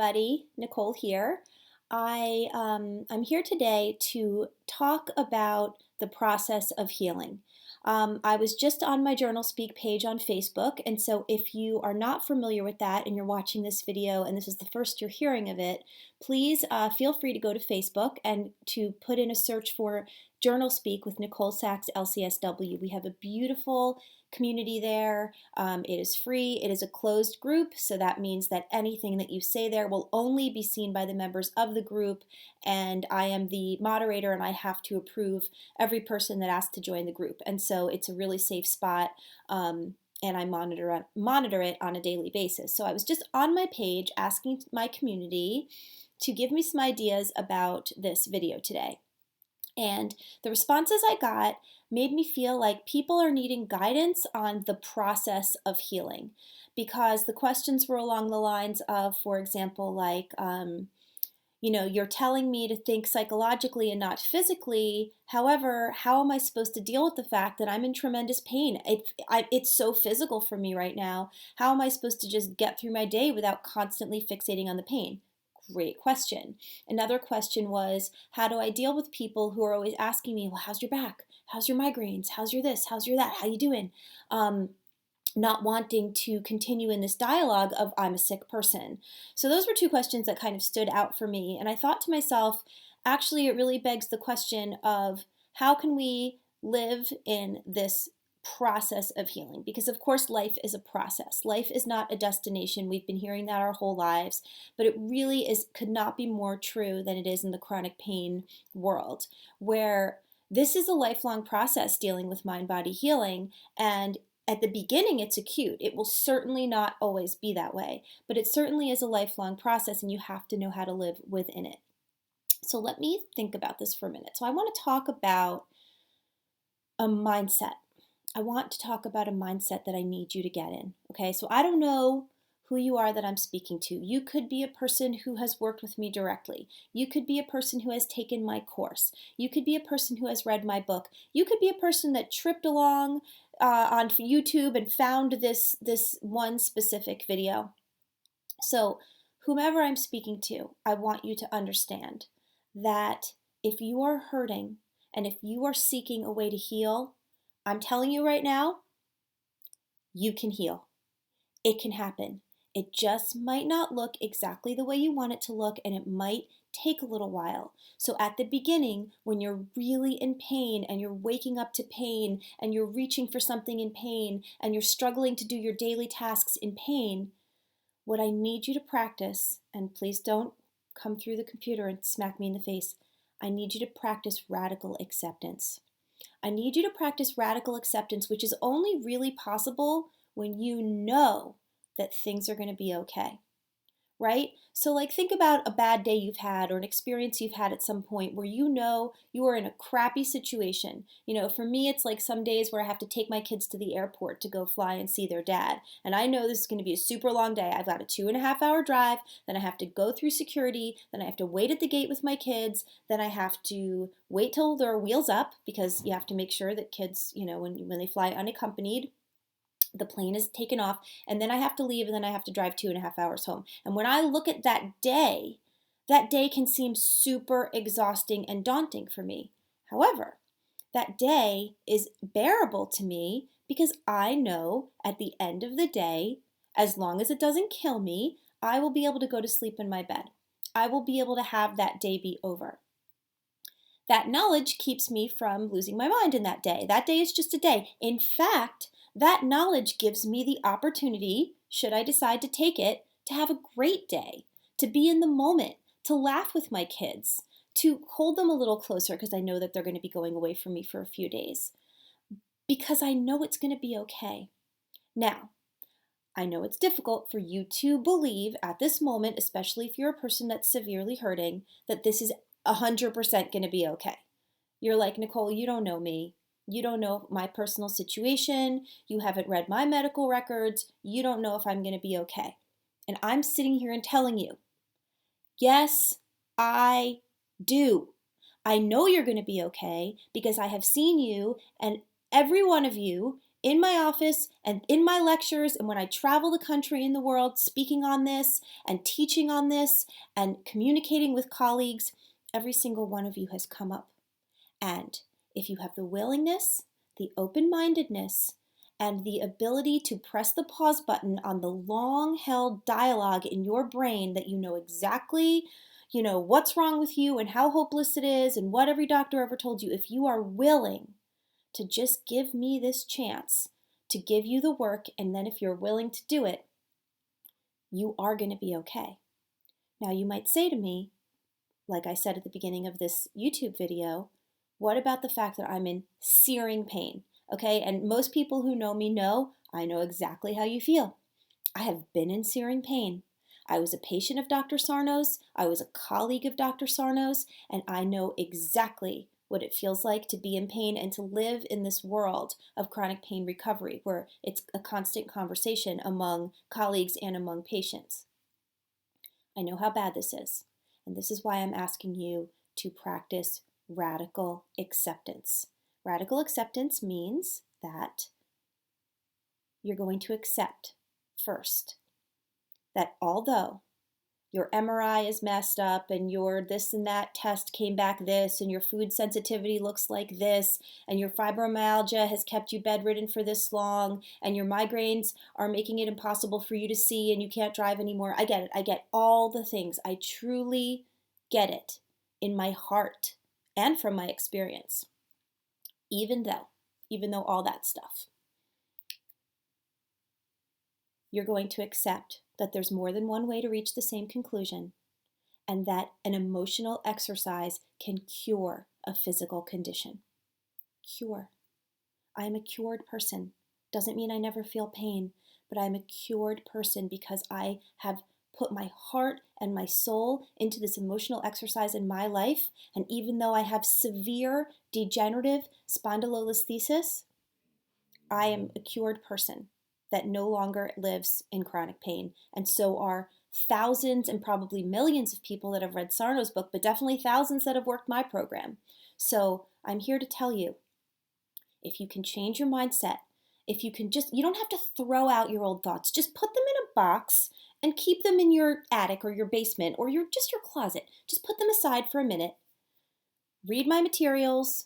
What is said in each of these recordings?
everybody. Nicole here. I'm here today to talk about the process of healing. I was just on my JournalSpeak page on Facebook, and so if you are not familiar with that and you're watching this video and this is the first you're hearing of it, please feel free to go to Facebook and to put in a search for JournalSpeak with Nicole Sachs, LCSW. We have a beautiful community there. It is free. It is a closed group, so that means that anything that you say there will only be seen by the members of the group, and I am the moderator and I have to approve every person that asks to join the group. And so it's a really safe spot, and I monitor it on a daily basis. So I was just on my page asking my community to give me some ideas about this video today. And the responses I got made me feel like people are needing guidance on the process of healing, because the questions were along the lines of, for example, like, you're telling me to think psychologically and not physically. However, how am I supposed to deal with the fact that I'm in tremendous pain? It's so physical for me right now. How am I supposed to just get through my day without constantly fixating on the pain? Great question. Another question was, how do I deal with people who are always asking me, well, how's your back? How's your migraines? How's your this? How's your that? How you doing? Not wanting to continue in this dialogue of I'm a sick person. So those were two questions that kind of stood out for me. And I thought to myself, actually, it really begs the question of how can we live in this process of healing? Because of course life is a process. Life is not a destination. We've been hearing that our whole lives, but it really could not be more true than it is in the chronic pain world, where this is a lifelong process dealing with mind-body healing. And at the beginning, it's acute. It will certainly not always be that way, but it certainly is a lifelong process, and you have to know how to live within it. So let me think about this for a minute. So I want to talk about a mindset. I want to talk about a mindset that I need you to get in. Okay, so I don't know who you are that I'm speaking to. You could be a person who has worked with me directly. You could be a person who has taken my course. You could be a person who has read my book. You could be a person that tripped along on YouTube and found this one specific video. So whomever I'm speaking to, I want you to understand that if you are hurting and if you are seeking a way to heal, I'm telling you right now, you can heal. It can happen. It just might not look exactly the way you want it to look, and it might take a little while. So at the beginning, when you're really in pain and you're waking up to pain and you're reaching for something in pain and you're struggling to do your daily tasks in pain, what I need you to practice, and please don't come through the computer and smack me in the face, I need you to practice radical acceptance. I need you to practice radical acceptance, which is only really possible when you know that things are going to be okay, right? So like think about a bad day you've had or an experience you've had at some point where you know you are in a crappy situation. For me, it's like some days where I have to take my kids to the airport to go fly and see their dad. And I know this is going to be a super long day. I've got a 2.5-hour drive, then I have to go through security, then I have to wait at the gate with my kids, then I have to wait till their wheels up, because you have to make sure that kids, when they fly unaccompanied, the plane is taken off, and then I have to leave, and then I have to drive 2.5 hours home. And when I look at that day can seem super exhausting and daunting for me. However, that day is bearable to me because I know at the end of the day, as long as it doesn't kill me, I will be able to go to sleep in my bed. I will be able to have that day be over. That knowledge keeps me from losing my mind in that day. That day is just a day. In fact, that knowledge gives me the opportunity, should I decide to take it, to have a great day, to be in the moment, to laugh with my kids, to hold them a little closer because I know that they're going to be going away from me for a few days, because I know it's going to be okay. Now, I know it's difficult for you to believe at this moment, especially if you're a person that's severely hurting, that this is 100% going to be okay. You're like, Nicole, you don't know me. You don't know my personal situation. You haven't read my medical records. You don't know if I'm going to be okay. And I'm sitting here and telling you, yes, I do. I know you're going to be okay because I have seen you, and every one of you in my office and in my lectures and when I travel the country and the world speaking on this and teaching on this and communicating with colleagues, every single one of you has come up. And if you have the willingness, the open-mindedness, and the ability to press the pause button on the long-held dialogue in your brain that you know exactly, what's wrong with you and how hopeless it is and what every doctor ever told you, if you are willing to just give me this chance to give you the work, and then if you're willing to do it, you are going to be okay. Now you might say to me, like I said at the beginning of this YouTube video, what about the fact that I'm in searing pain? Okay, and most people who know me know I know exactly how you feel. I have been in searing pain. I was a patient of Dr. Sarno's, I was a colleague of Dr. Sarno's, and I know exactly what it feels like to be in pain and to live in this world of chronic pain recovery where it's a constant conversation among colleagues and among patients. I know how bad this is, and this is why I'm asking you to practice radical acceptance. Radical acceptance means that you're going to accept first that although your MRI is messed up and your this and that test came back this and your food sensitivity looks like this and your fibromyalgia has kept you bedridden for this long and your migraines are making it impossible for you to see and you can't drive anymore. I get it. I get all the things. I truly get it in my heart and from my experience. Even though all that stuff, you're going to accept that there's more than one way to reach the same conclusion and that an emotional exercise can cure a physical condition. Cure. I am a cured person. Doesn't mean I never feel pain, but I'm a cured person because I have put my heart and my soul into this emotional exercise in my life. And even though I have severe degenerative spondylolisthesis, I am a cured person that no longer lives in chronic pain. And so are thousands and probably millions of people that have read Sarno's book, but definitely thousands that have worked my program. So I'm here to tell you, if you can change your mindset, if you can you don't have to throw out your old thoughts, just put them in a box and keep them in your attic or your basement or your closet. Just put them aside for a minute. Read my materials.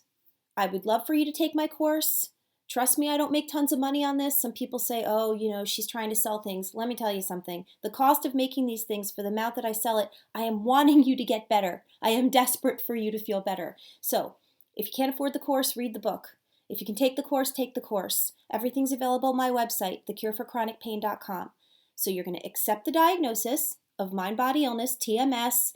I would love for you to take my course. Trust me, I don't make tons of money on this. Some people say, oh, she's trying to sell things. Let me tell you something. The cost of making these things for the amount that I sell it, I am wanting you to get better. I am desperate for you to feel better. So if you can't afford the course, read the book. If you can take the course, take the course. Everything's available on my website, thecureforchronicpain.com. So you're going to accept the diagnosis of mind-body illness, TMS.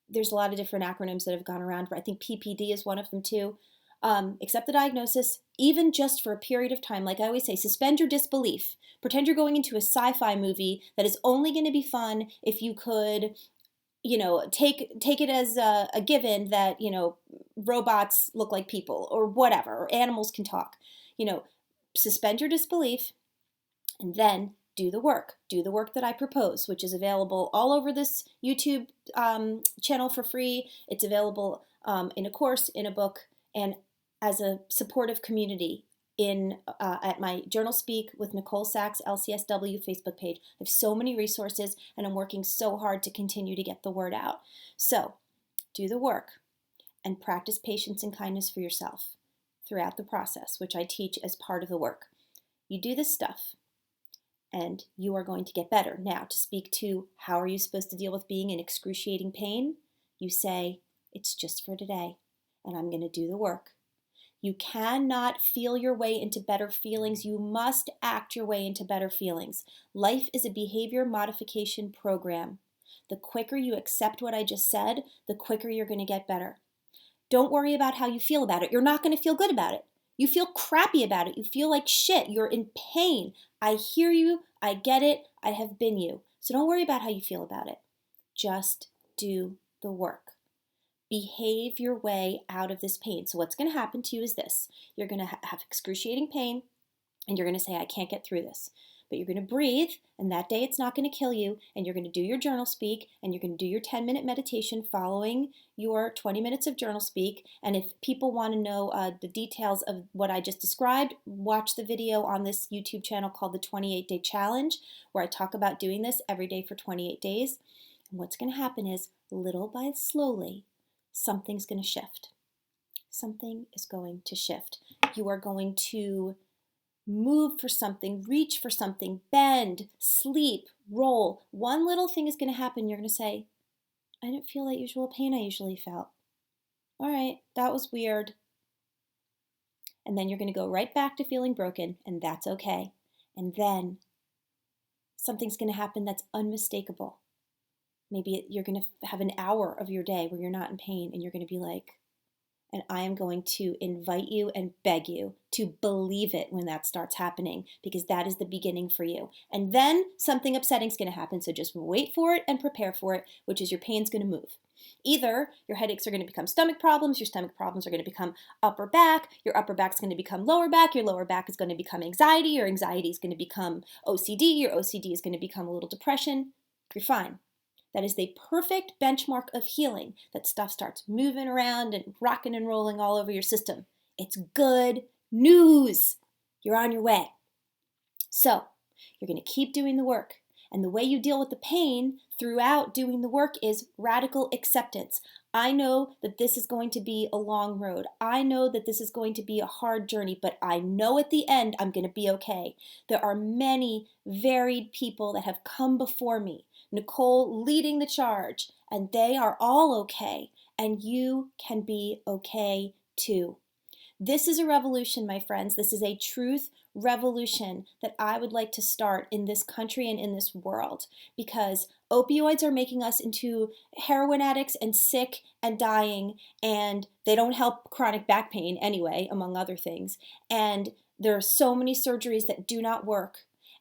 There's a lot of different acronyms that have gone around, but I think PPD is one of them too. Accept the diagnosis, even just for a period of time. Like I always say, suspend your disbelief. Pretend you're going into a sci-fi movie that is only going to be fun if you could, take it as a given that, robots look like people or whatever, or animals can talk. Suspend your disbelief and then do the work. Do the work that I propose, which is available all over this YouTube channel for free. It's available in a course, in a book, and as a supportive community at my Journal Speak with Nicole Sachs LCSW Facebook page. I have so many resources and I'm working so hard to continue to get the word out. So do the work and practice patience and kindness for yourself throughout the process, which I teach as part of the work. You do this stuff and you are going to get better. Now, to speak to how are you supposed to deal with being in excruciating pain, you say, it's just for today and I'm going to do the work. You cannot feel your way into better feelings. You must act your way into better feelings. Life is a behavior modification program. The quicker you accept what I just said, the quicker you're going to get better. Don't worry about how you feel about it. You're not going to feel good about it. You feel crappy about it. You feel like shit. You're in pain. I hear you. I get it. I have been you. So don't worry about how you feel about it. Just do the work. Behave your way out of this pain. So what's going to happen to you is this. You're going to have excruciating pain and you're going to say, I can't get through this. but you're going to breathe, and that day it's not going to kill you, and you're going to do your journal speak, and you're going to do your 10-minute meditation following your 20 minutes of journal speak. And if people want to know the details of what I just described, watch the video on this YouTube channel called the 28-Day Challenge, where I talk about doing this every day for 28 days. And what's going to happen is, little by slowly, something's going to shift. Something is going to shift. You are going to move for something, reach for something, bend, sleep, roll. One little thing is going to happen. You're going to say, I didn't feel that usual pain I usually felt. All right, that was weird. And then you're going to go right back to feeling broken, and that's okay. And then something's going to happen that's unmistakable. Maybe you're going to have an hour of your day where you're not in pain, and you're going to be like, and I am going to invite you and beg you to believe it when that starts happening, because that is the beginning for you. And then something upsetting is going to happen. So just wait for it and prepare for it, which is your pain's going to move. Either your headaches are going to become stomach problems, your stomach problems are going to become upper back, your upper back is going to become lower back, your lower back is going to become anxiety, your anxiety is going to become OCD, your OCD is going to become a little depression. You're fine. That is the perfect benchmark of healing, that stuff starts moving around and rocking and rolling all over your system. It's good news. You're on your way. So you're going to keep doing the work. And the way you deal with the pain throughout doing the work is radical acceptance. I know that this is going to be a long road. I know that this is going to be a hard journey, but I know at the end I'm going to be okay. There are many varied people that have come before me. Nicole leading the charge, and they are all okay, and you can be okay too. This is a revolution, my friends. This is a truth revolution that I would like to start in this country and in this world, because opioids are making us into heroin addicts and sick and dying, and they don't help chronic back pain anyway, among other things. And there are so many surgeries that do not work.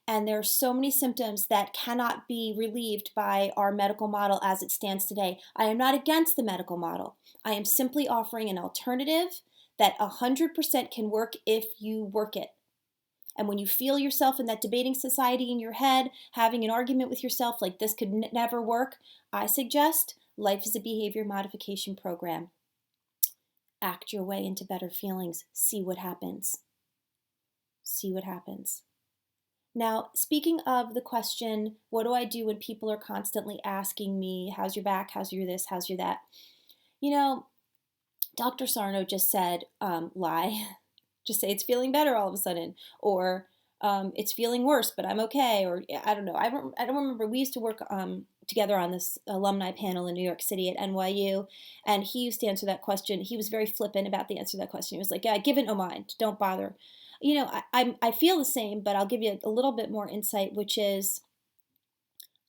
And there are so many symptoms that cannot be relieved by our medical model as it stands today. I am not against the medical model. I am simply offering an alternative that 100% can work if you work it. And when you feel yourself in that debating society in your head, having an argument with yourself like this could never work, I suggest Life is a Behavior Modification Program. Act your way into better feelings. See what happens. See what happens. Now, speaking of the question, what do I do when people are constantly asking me, how's your back, how's your this, how's your that? You know, Dr. Sarno just said, lie. Just say it's feeling better all of a sudden, or it's feeling worse, but I'm okay, or I don't know. I don't remember. We used to work together on this alumni panel in New York City at NYU, and he used to answer that question. He was very flippant about the answer to that question. He was like, yeah, give it no mind. Don't bother. You know, I feel the same, but I'll give you a little bit more insight, which is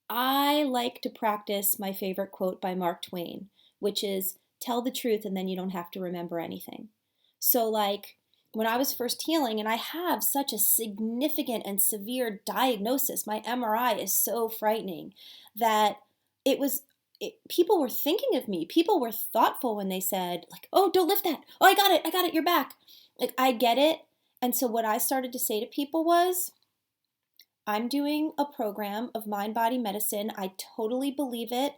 I like to practice my favorite quote by Mark Twain, which is, tell the truth and then you don't have to remember anything. So like when I was first healing, and I have such a significant and severe diagnosis, my MRI is so frightening that people were thinking of me. People were thoughtful when they said like, oh, don't lift that. Oh, I got it, you're back. Like, I get it. And so what I started to say to people was, I'm doing a program of mind-body medicine. I totally believe it.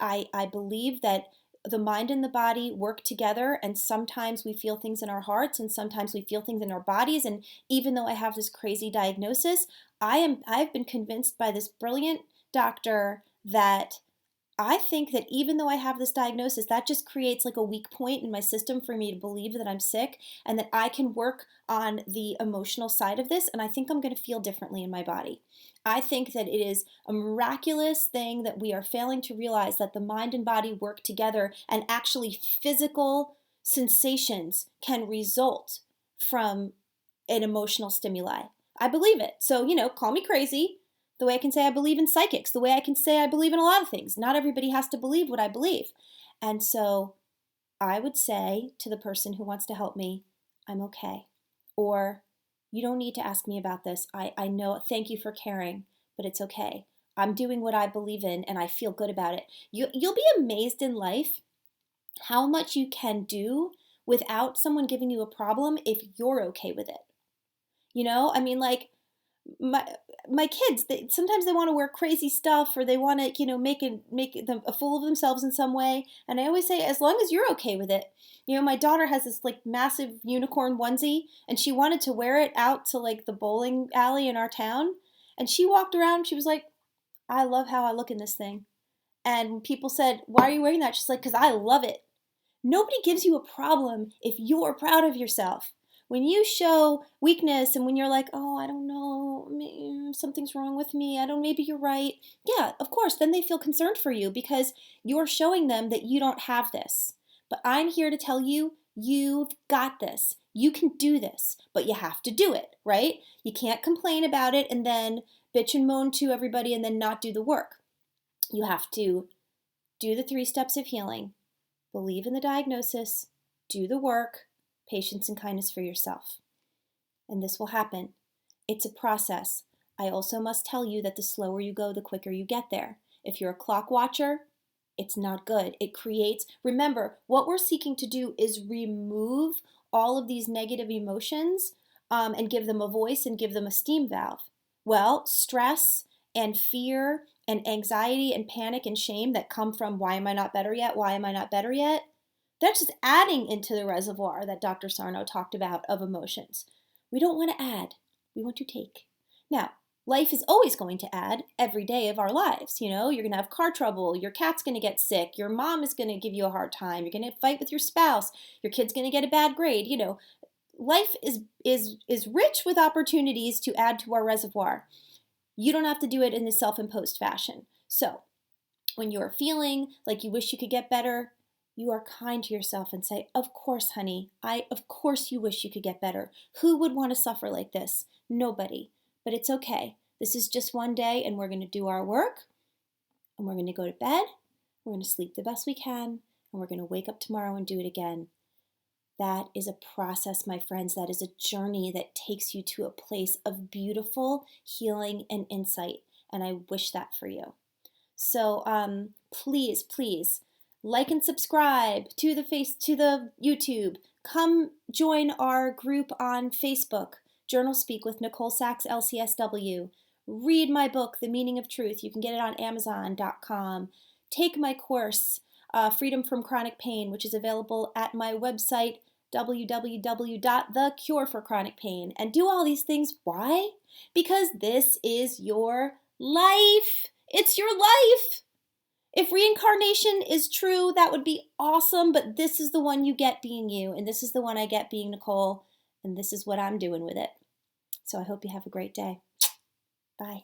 I believe that the mind and the body work together, and sometimes we feel things in our hearts and sometimes we feel things in our bodies. And even though I have this crazy diagnosis, I've been convinced by this brilliant doctor that I think that even though I have this diagnosis, that just creates like a weak point in my system for me to believe that I'm sick, and that I can work on the emotional side of this, and I think I'm going to feel differently in my body. I think that it is a miraculous thing that we are failing to realize, that the mind and body work together, and actually physical sensations can result from an emotional stimuli. I believe it. So, call me crazy. The way I can say I believe in psychics, the way I can say I believe in a lot of things. Not everybody has to believe what I believe. And so I would say to the person who wants to help me, I'm okay. Or, you don't need to ask me about this. I know, thank you for caring, but it's okay. I'm doing what I believe in and I feel good about it. You'll be amazed in life how much you can do without someone giving you a problem if you're okay with it. my my kids, sometimes they want to wear crazy stuff, or they want to, make them a fool of themselves in some way. And I always say, as long as you're okay with it. My daughter has this like massive unicorn onesie, and she wanted to wear it out to like the bowling alley in our town. And she walked around, she was like, I love how I look in this thing. And people said, why are you wearing that? She's like, because I love it. Nobody gives you a problem if you're proud of yourself. When you show weakness and when you're like, oh, I don't know, something's wrong with me, maybe you're right. Yeah, of course, then they feel concerned for you because you're showing them that you don't have this. But I'm here to tell you, you've got this. You can do this, but you have to do it, right? You can't complain about it and then bitch and moan to everybody and then not do the work. You have to do the 3 steps of healing. Believe in the diagnosis, do the work, patience and kindness for yourself. And this will happen. It's a process. I also must tell you that the slower you go, the quicker you get there. If you're a clock watcher, it's not good. Remember, what we're seeking to do is remove all of these negative emotions and give them a voice and give them a steam valve. Well, stress and fear and anxiety and panic and shame that come from why am I not better yet? Why am I not better yet? That's just adding into the reservoir that Dr. Sarno talked about of emotions. We don't want to add. We want to take. Now, life is always going to add every day of our lives. You're going to have car trouble. Your cat's going to get sick. Your mom is going to give you a hard time. You're going to fight with your spouse. Your kid's going to get a bad grade. Life is rich with opportunities to add to our reservoir. You don't have to do it in a self-imposed fashion. So when you're feeling like you wish you could get better, you are kind to yourself and say, of course, honey, of course you wish you could get better. Who would want to suffer like this? Nobody. But it's okay. This is just one day and we're going to do our work and we're going to go to bed. We're going to sleep the best we can and we're going to wake up tomorrow and do it again. That is a process, my friends. That is a journey that takes you to a place of beautiful healing and insight. And I wish that for you. So please, please like and subscribe to the YouTube. Come join our group on Facebook, JournalSpeak with Nicole Sachs, LCSW. Read my book, The Meaning of Truth. You can get it on Amazon.com. Take my course, Freedom from Chronic Pain, which is available at my website, www.thecureforchronicpain. And do all these things. Why? Because this is your life. It's your life. If reincarnation is true, that would be awesome, but this is the one you get being you, and this is the one I get being Nicole, and this is what I'm doing with it. So I hope you have a great day. Bye.